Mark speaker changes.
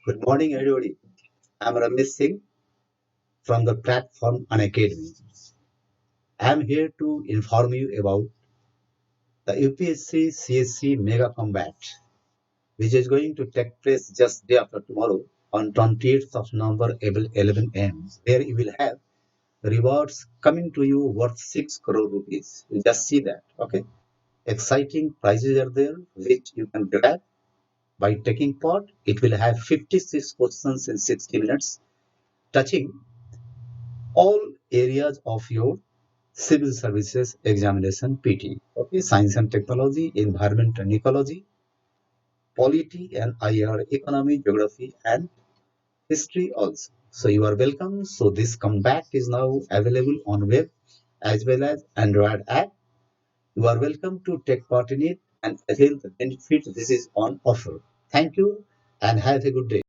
Speaker 1: Good morning, everybody. I'm Ramesh Singh from the platform Unacademy. I'm here to inform you about the UPSC CSE Mega Combat, which is going to take place just day after tomorrow on 28th of November at 11 a.m. Where you will have rewards coming to you worth 6 crore rupees. You just see that, okay? Exciting prizes are there which you can grab by taking part. It will have 56 questions in 60 minutes, touching all areas of your civil services examination PT. Okay, science and technology, environment and ecology, polity and IR, economy, geography, and history also. So you are welcome. So this comeback is now available on web as well as Android app. You are welcome to take part in it and avail the benefits. This is on offer. Thank you and have a good day.